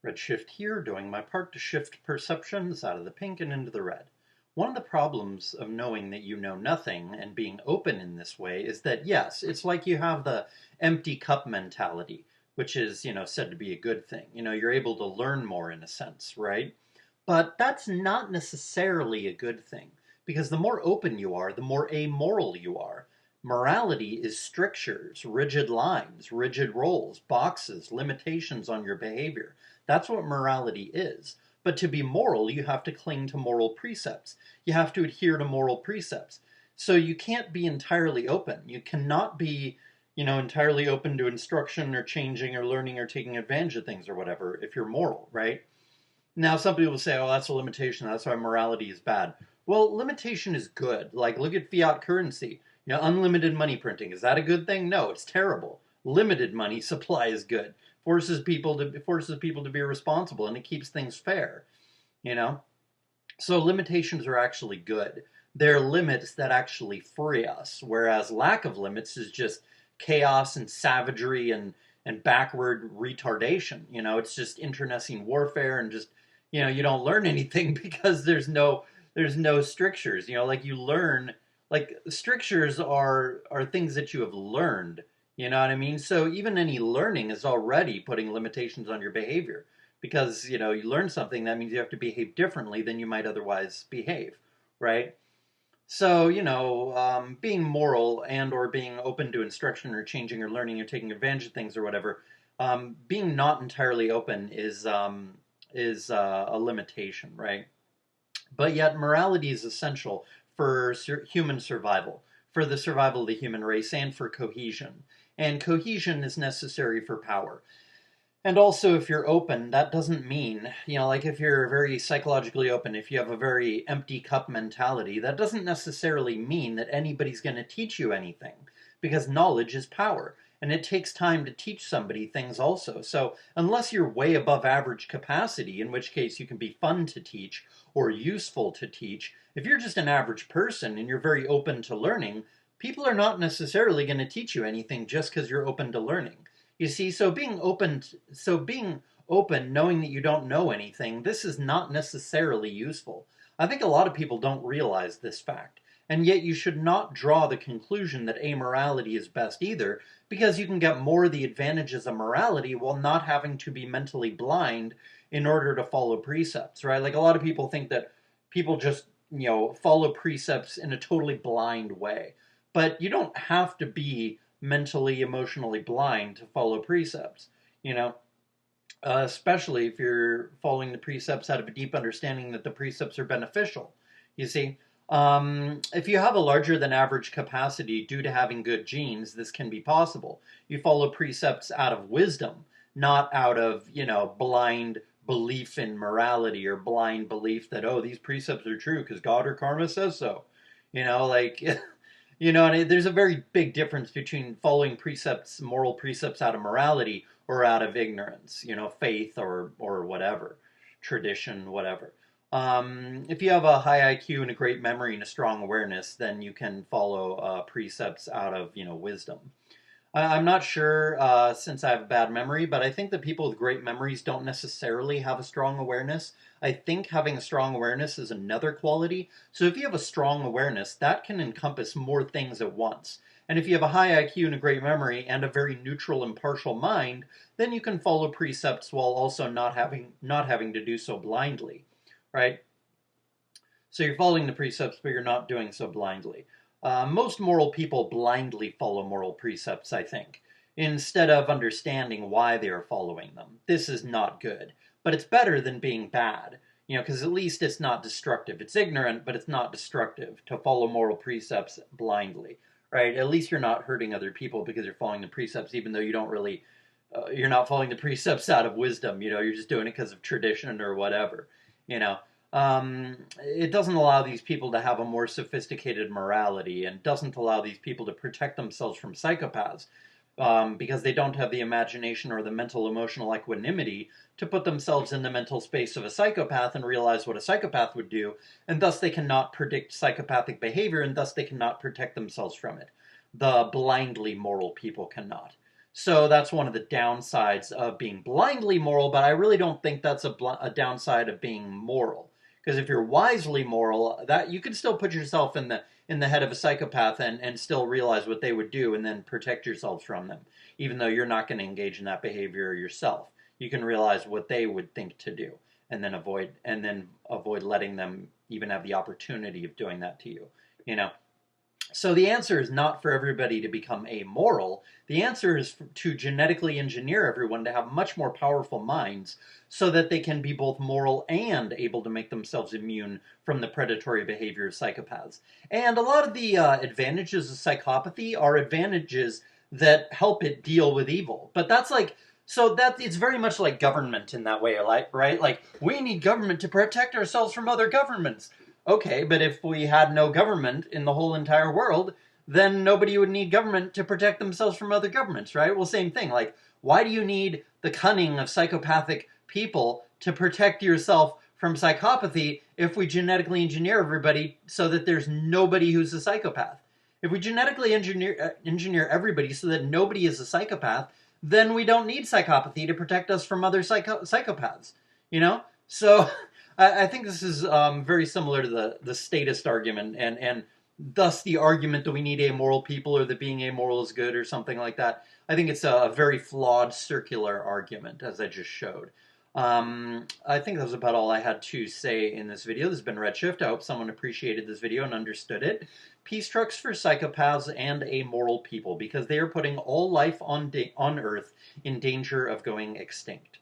Redshift here, doing my part to shift perceptions out of the pink and into the red. One of the problems of knowing that you know nothing and being open in this way is that, yes, it's like you have the empty cup mentality, which is, said to be a good thing. You're able to learn more in a sense, right? But that's not necessarily a good thing because the more open you are, the more amoral you are. Morality is strictures, rigid lines, rigid roles, boxes, limitations on your behavior. That's what morality is. But to be moral, you have to cling to moral precepts. You have to adhere to moral precepts. So you can't be entirely open. You cannot be, entirely open to instruction or changing or learning or taking advantage of things or whatever if you're moral, right? Now, some people say, oh, that's a limitation. That's why morality is bad. Well, limitation is good. Like, look at fiat currency. Unlimited money printing. Is that a good thing? No, it's terrible. Limited money supply is good. Forces people to be responsible, and it keeps things fair. You know, so limitations are actually good. They're limits that actually free us, whereas lack of limits is just chaos and savagery and backward retardation. It's just internecine warfare and just you don't learn anything because there's no strictures. Like you learn like strictures are things that you have learned. You know what I mean? So even any learning is already putting limitations on your behavior because you learn something that means you have to behave differently than you might otherwise behave, right? So being moral and or being open to instruction or changing or learning or taking advantage of things or whatever, being not entirely open is a limitation, right? But yet morality is essential for human survival, for the survival of the human race, and for cohesion. And cohesion is necessary for power. And also, if you're open, that doesn't mean, like if you're very psychologically open, if you have a very empty cup mentality, that doesn't necessarily mean that anybody's going to teach you anything, because knowledge is power. And it takes time to teach somebody things also. So, unless you're way above average capacity, in which case you can be fun to teach or useful to teach, if you're just an average person and you're very open to learning, people are not necessarily going to teach you anything just because you're open to learning. You see, so being open, knowing that you don't know anything, this is not necessarily useful. I think a lot of people don't realize this fact. And yet you should not draw the conclusion that amorality is best either, because you can get more of the advantages of morality while not having to be mentally blind in order to follow precepts, right? Like a lot of people think that people just, follow precepts in a totally blind way. But you don't have to be mentally, emotionally blind to follow precepts, you know, especially if you're following the precepts out of a deep understanding that the precepts are beneficial. You see, if you have a larger than average capacity due to having good genes, this can be possible. You follow precepts out of wisdom, not out of, blind belief in morality or blind belief that, oh, these precepts are true because God or karma says so. Like and there's a very big difference between following precepts, moral precepts out of morality or out of ignorance, faith or whatever, tradition, whatever. If you have a high IQ and a great memory and a strong awareness, then you can follow precepts out of, wisdom. I'm not sure since I have a bad memory, but I think that people with great memories don't necessarily have a strong awareness. I think having a strong awareness is another quality. So if you have a strong awareness, that can encompass more things at once. And if you have a high IQ and a great memory and a very neutral, impartial mind, then you can follow precepts while also not having to do so blindly, right? So you're following the precepts, but you're not doing so blindly. Most moral people blindly follow moral precepts, I think, instead of understanding why they are following them. This is not good, but it's better than being bad, because at least it's not destructive. It's ignorant, but it's not destructive to follow moral precepts blindly, right? At least you're not hurting other people because you're following the precepts, even though you don't really, you're not following the precepts out of wisdom, you're just doing it because of tradition or whatever, you know it doesn't allow these people to have a more sophisticated morality and doesn't allow these people to protect themselves from psychopaths because they don't have the imagination or the mental emotional equanimity to put themselves in the mental space of a psychopath and realize what a psychopath would do, and thus they cannot predict psychopathic behavior and thus they cannot protect themselves from it. The blindly moral people cannot. So that's one of the downsides of being blindly moral, but I really don't think that's a downside of being moral. Because if you're wisely moral, that you can still put yourself in the head of a psychopath and still realize what they would do and then protect yourselves from them, even though you're not going to engage in that behavior yourself. You can realize what they would think to do and then avoid letting them even have the opportunity of doing that to you. You know, so the answer is not for everybody to become amoral. The answer is to genetically engineer everyone to have much more powerful minds so that they can be both moral and able to make themselves immune from the predatory behavior of psychopaths. And a lot of the advantages of psychopathy are advantages that help it deal with evil. But that's like, so that it's very much like government in that way, right? Like, we need government to protect ourselves from other governments. Okay, but if we had no government in the whole entire world, then nobody would need government to protect themselves from other governments, right? Well, same thing. Like, why do you need the cunning of psychopathic people to protect yourself from psychopathy if we genetically engineer everybody so that there's nobody who's a psychopath? If we genetically engineer everybody so that nobody is a psychopath, then we don't need psychopathy to protect us from other psychopaths. You know? So I think this is very similar to the statist argument, and thus the argument that we need amoral people or that being amoral is good or something like that. I think it's a very flawed circular argument, as I just showed. I think that was about all I had to say in this video. This has been Redshift. I hope someone appreciated this video and understood it. Peace trucks for psychopaths and amoral people, because they are putting all life on Earth in danger of going extinct.